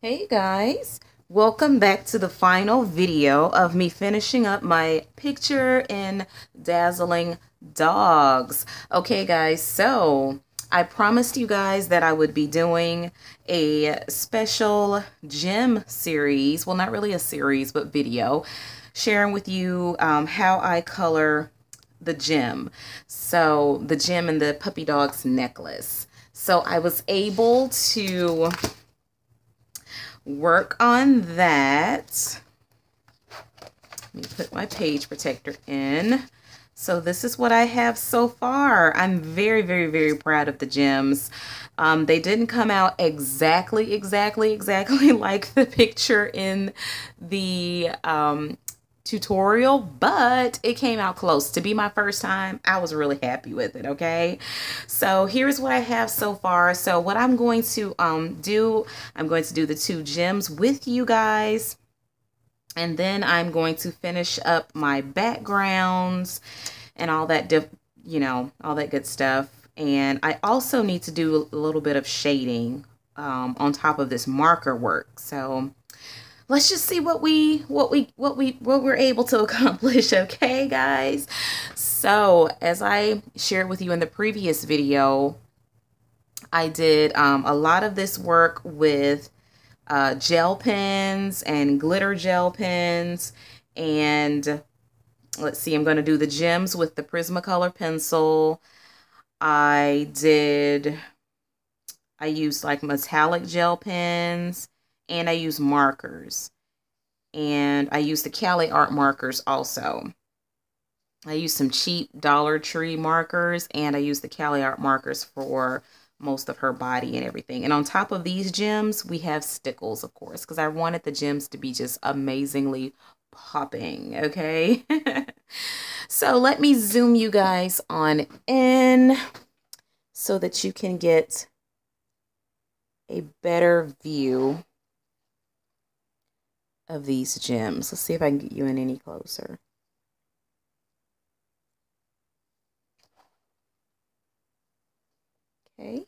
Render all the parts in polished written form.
Hey guys, welcome back to the final video of me finishing up my picture in Dazzling Dogs. Okay guys, so I promised you guys that I would be doing a special gem series, well not really a series but video, sharing with you how I color the gem. So the gem in the puppy dog's necklace. So I was able to work on that. Let me put my page protector in. So this is what I have so far. I'm very, very, very proud of the gems. They didn't come out exactly like the picture in the tutorial, but it came out close. To be my first time, I was really happy with it. Okay, so here's what I have so far. So what I'm going to do, I'm going to do the two gems with you guys, and then I'm going to finish up my backgrounds and all that all that good stuff. And I also need to do a little bit of shading on top of this marker work. So let's just see what we're able to accomplish. Okay guys, so as I shared with you in the previous video, I did a lot of this work with gel pens and glitter gel pens. And let's see, I'm going to do the gems with the Prismacolor pencil. I used like metallic gel pens, and I use markers, and I use the Cali art markers also. I use some cheap Dollar Tree markers, and I use the Cali art markers for most of her body and everything. And on top of these gems, we have stickles, of course, because I wanted the gems to be just amazingly popping, okay? So let me zoom you guys on in so that you can get a better view of these gems. Let's see if I can get you in any closer. Okay,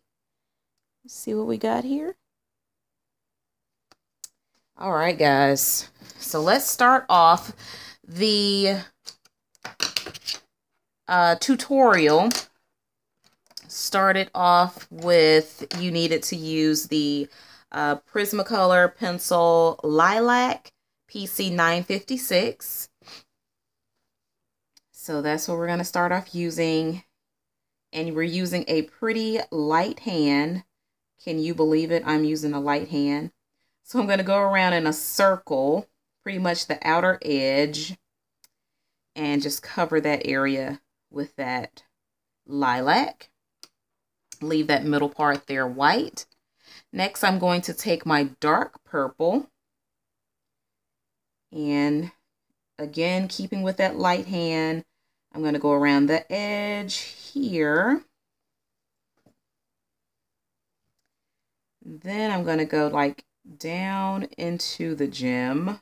let's see what we got here. All right, guys. So let's start off the tutorial. Started off with, you needed to use the Prismacolor pencil Lilac PC 956. So that's what we're going to start off using. And we're using a pretty light hand. Can you believe it? I'm using a light hand. So I'm going to go around in a circle, pretty much the outer edge, and just cover that area with that lilac. Leave that middle part there white. Next, I'm going to take my dark purple, and again, keeping with that light hand, I'm going to go around the edge here. Then I'm going to go like down into the gem.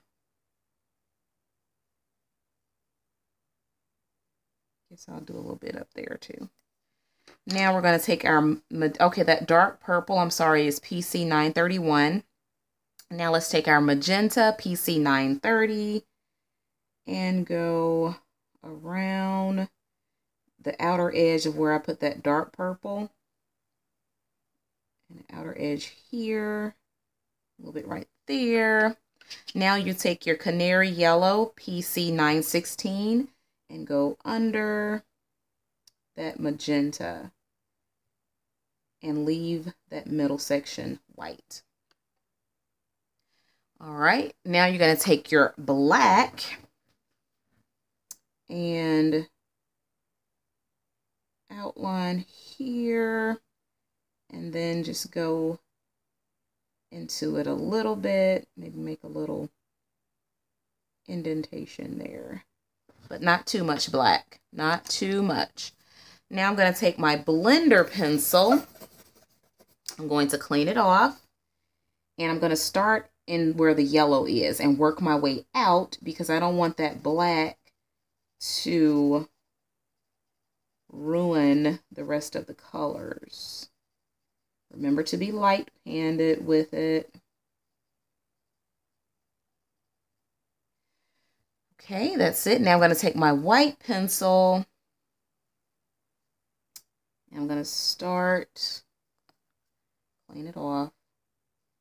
Guess I'll do a little bit up there too. Now we're going to take our, okay, that dark purple, I'm sorry, is PC 931. Now let's take our magenta, PC 930, and go around the outer edge of where I put that dark purple. And the outer edge here, a little bit right there. Now you take your canary yellow, PC 916, and go under that magenta and leave that middle section white. All right, now you're going to take your black and outline here, and then just go into it a little bit, maybe make a little indentation there, but not too much black, not too much. Now I'm going to take my blender pencil. I'm going to clean it off, and I'm going to start in where the yellow is and work my way out, because I don't want that black to ruin the rest of the colors. Remember to be light-handed with it. Okay, that's it. Now I'm going to take my white pencil. And I'm going to start, clean it off.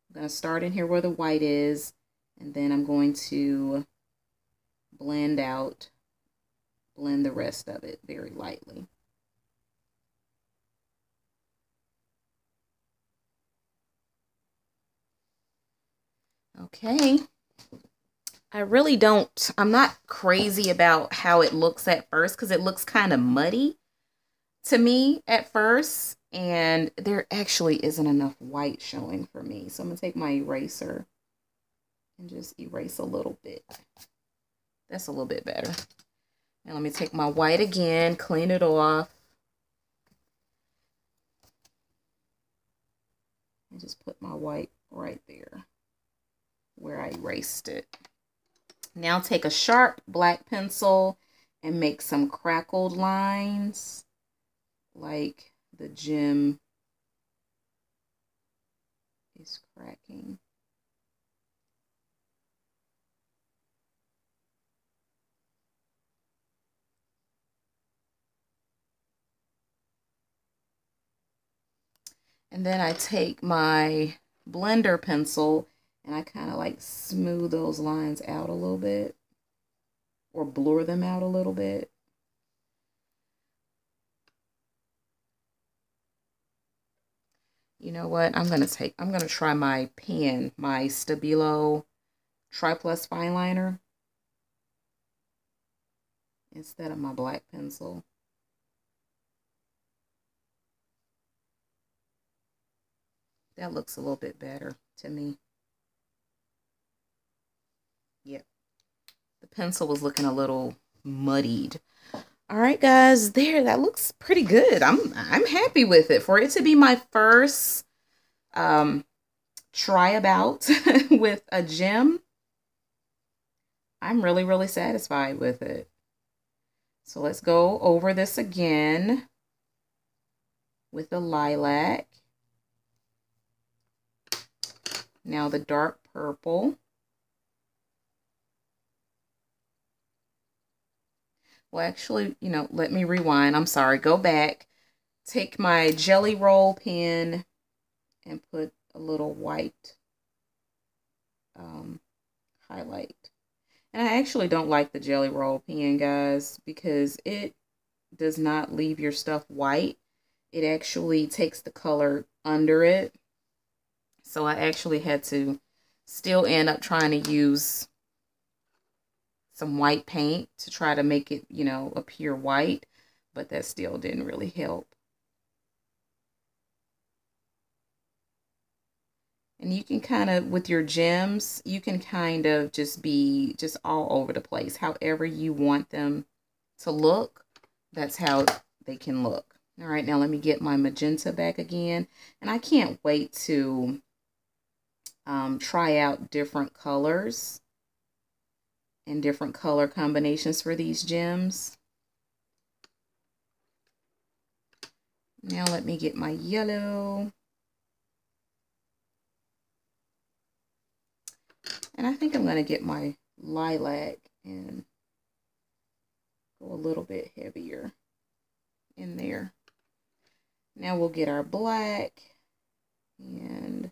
I'm going to start in here where the white is. And then I'm going to blend the rest of it very lightly. Okay. I'm not crazy about how it looks at first because it looks kind of muddy to me at first. And there actually isn't enough white showing for me. So I'm going to take my eraser and just erase a little bit. That's a little bit better. Now let me take my white again, clean it off. And just put my white right there where I erased it. Now take a sharp black pencil and make some crackled lines like the gem is cracking. And then I take my blender pencil and I kind of like smooth those lines out a little bit or blur them out a little bit. You know what? I'm going to try my pen, my Stabilo Tri-Plus fine liner instead of my black pencil. That looks a little bit better to me. Yep. The pencil was looking a little muddied. All right, guys, that looks pretty good. I'm happy with it. For it to be my first try about with a gem, I'm really, really satisfied with it. So let's go over this again with the lilac. Now the dark purple. Well, actually, let me rewind. I'm sorry. Go back. Take my Jelly Roll pen and put a little white highlight. And I actually don't like the Jelly Roll pen, guys, because it does not leave your stuff white. It actually takes the color under it. So I actually had to still end up trying to use some white paint to try to make it, appear white, but that still didn't really help. And you can kind of, with your gems, you can kind of just be just all over the place. However you want them to look, that's how they can look. All right, now let me get my magenta back again. And I can't wait to try out different colors and different color combinations for these gems. Now let me get my yellow. And I think I'm going to get my lilac and go a little bit heavier in there. Now we'll get our black and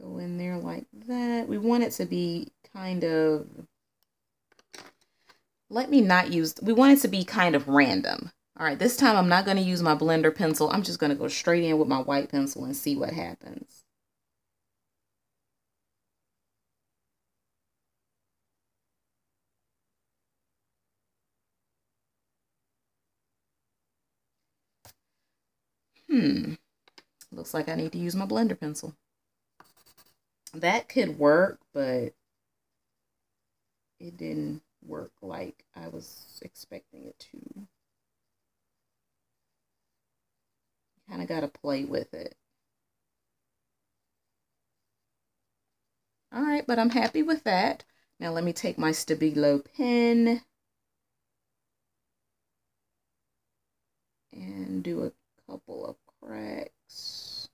go in there like that. We want it to be kind of, we want it to be kind of random. All right, this time I'm not going to use my blender pencil. I'm just going to go straight in with my white pencil and see what happens. Looks like I need to use my blender pencil. That could work, but it didn't work like I was expecting it to. Kind of got to play with it. All right, but I'm happy with that. Now let me take my Stabilo pen and do a couple of cracks.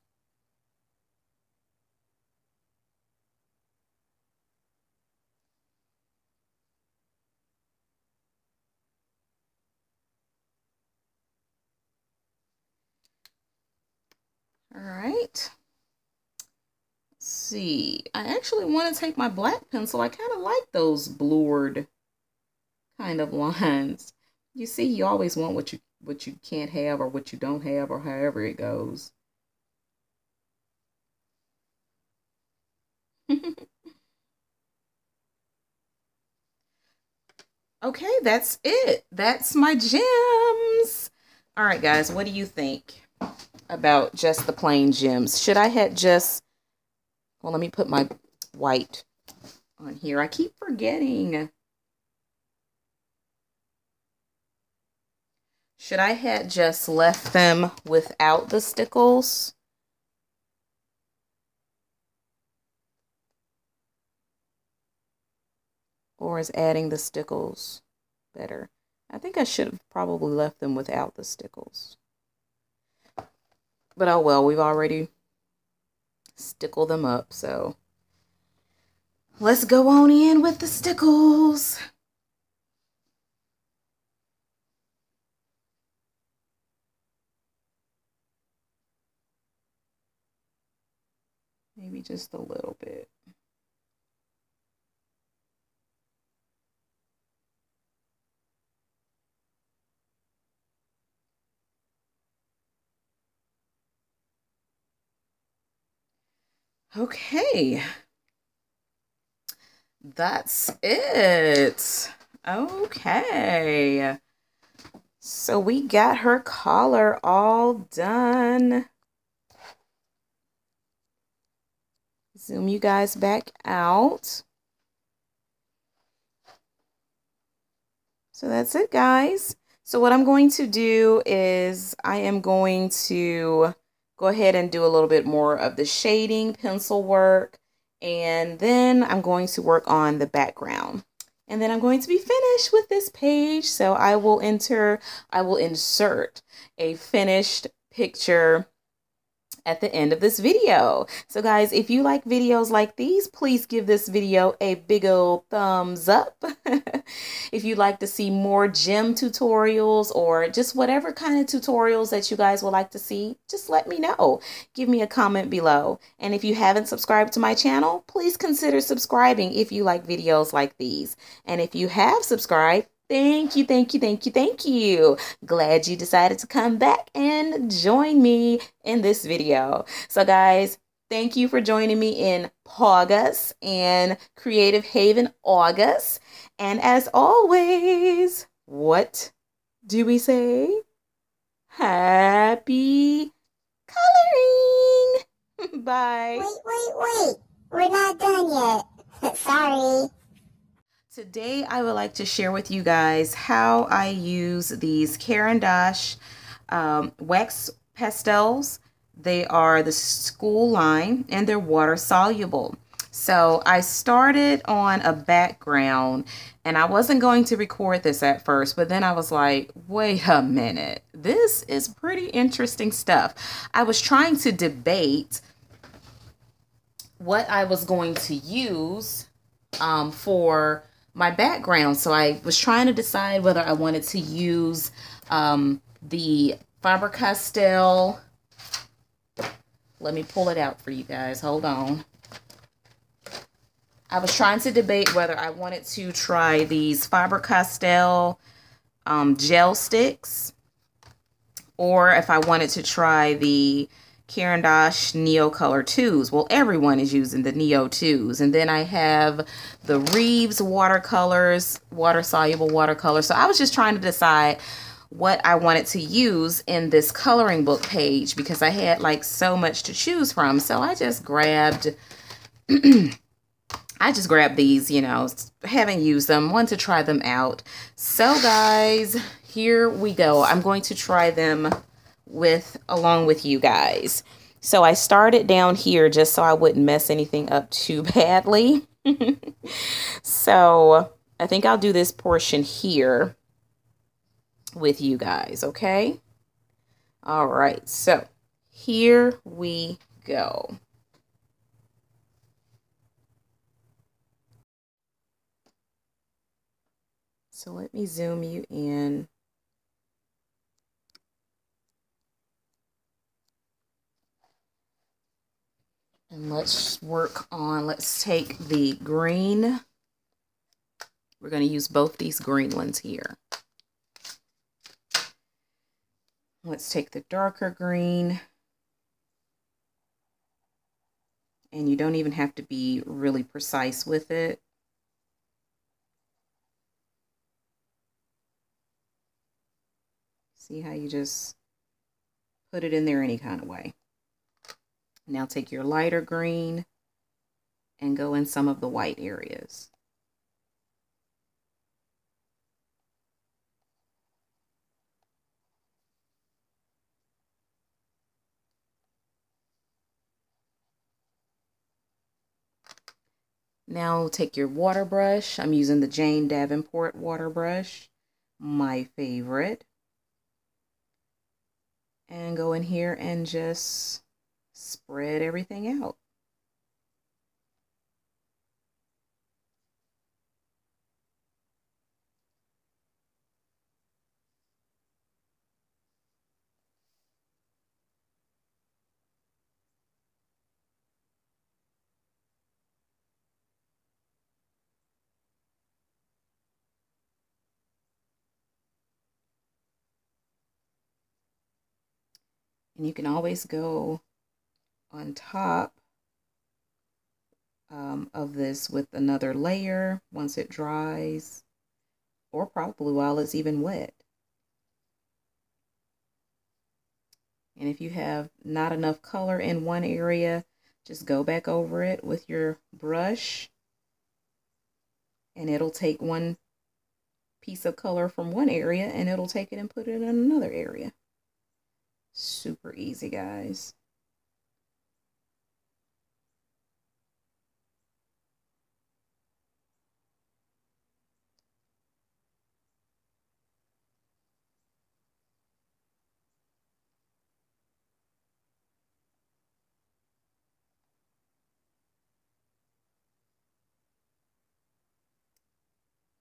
right. Let's see. I actually want to take my black pencil. I kind of like those blurred kind of lines. You see, you always want what you can't have or what you don't have or however it goes. Okay, that's it. That's my gems. All right, guys, what do you think about just the plain gems? Should I have just, well, let me put my white on here. I keep forgetting. Should I have just left them without the stickles? Or is adding the stickles better? I think I should have probably left them without the stickles. But oh well, we've already stickled them up, so let's go on in with the stickles. Maybe just a little bit. Okay. That's it. Okay. So we got her collar all done. Zoom you guys back out. So that's it, guys. So what I'm going to do is I am going to go ahead and do a little bit more of the shading pencil work. And then I'm going to work on the background. And then I'm going to be finished with this page. So I will insert a finished picture at the end of this video. So guys, if you like videos like these, please give this video a big old thumbs up. If you'd like to see more gem tutorials or just whatever kind of tutorials that you guys would like to see, just let me know. Give me a comment below. And if you haven't subscribed to my channel, please consider subscribing if you like videos like these. And if you have subscribed, thank you, thank you, thank you, thank you. Glad you decided to come back and join me in this video. So guys, thank you for joining me in Pawgust and Creative Haven August. And as always, what do we say? Happy coloring! Bye. Wait. We're not done yet. Sorry. Today, I would like to share with you guys how I use these Caran d'Ache wax pastels. They are the school line and they're water soluble. So I started on a background and I wasn't going to record this at first, but then I was like, wait a minute, this is pretty interesting stuff. I was trying to debate what I was going to use for my background. So I was trying to decide whether I wanted to use the Faber-Castell. Let me pull it out for you guys. Hold on. I was trying to debate whether I wanted to try these Faber-Castell gel sticks or if I wanted to try the Caran d'Ache Neo Color 2s. Well, everyone is using the Neo 2s. And then I have the Reeves watercolors, water-soluble watercolors. So I was just trying to decide what I wanted to use in this coloring book page because I had like so much to choose from. So I just grabbed these, you know, haven't used them, want to try them out. So guys, here we go. I'm going to try them along with you guys. So I started down here just so I wouldn't mess anything up too badly. So I think I'll do this portion here with you guys, okay? All right, so here we go. So let me zoom you in. And let's work on, let's take the green. We're going to use both these green ones here. Let's take the darker green. And you don't even have to be really precise with it. See how you just put it in there any kind of way. Now take your lighter green and go in some of the white areas. Now take your water brush. I'm using the Jane Davenport water brush, my favorite. And go in here and just spread everything out. And you can always go on top of this with another layer once it dries, or probably while it's even wet. And if you have not enough color in one area, just go back over it with your brush and it'll take one piece of color from one area and it'll take it and put it in another area. Super easy, guys.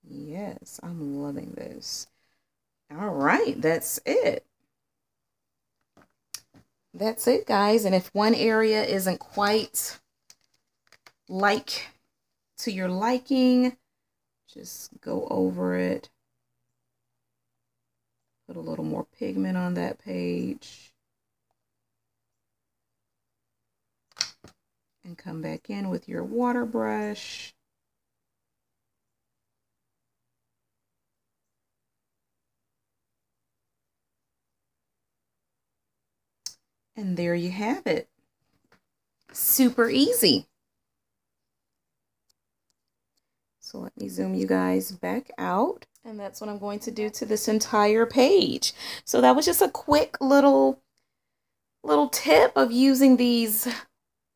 Yes, I'm loving this. All right, that's it. That's it, guys. And if one area isn't quite like to your liking, just go over it. Put a little more pigment on that page. And come back in with your water brush. And there you have it. Super easy. So let me zoom you guys back out. And that's what I'm going to do to this entire page. So that was just a quick little tip of using these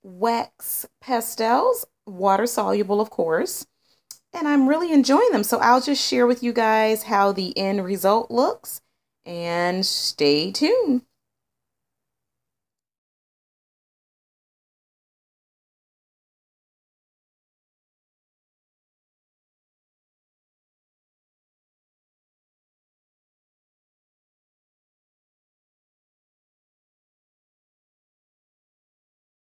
wax pastels, water soluble, of course. And I'm really enjoying them. So I'll just share with you guys how the end result looks. And stay tuned.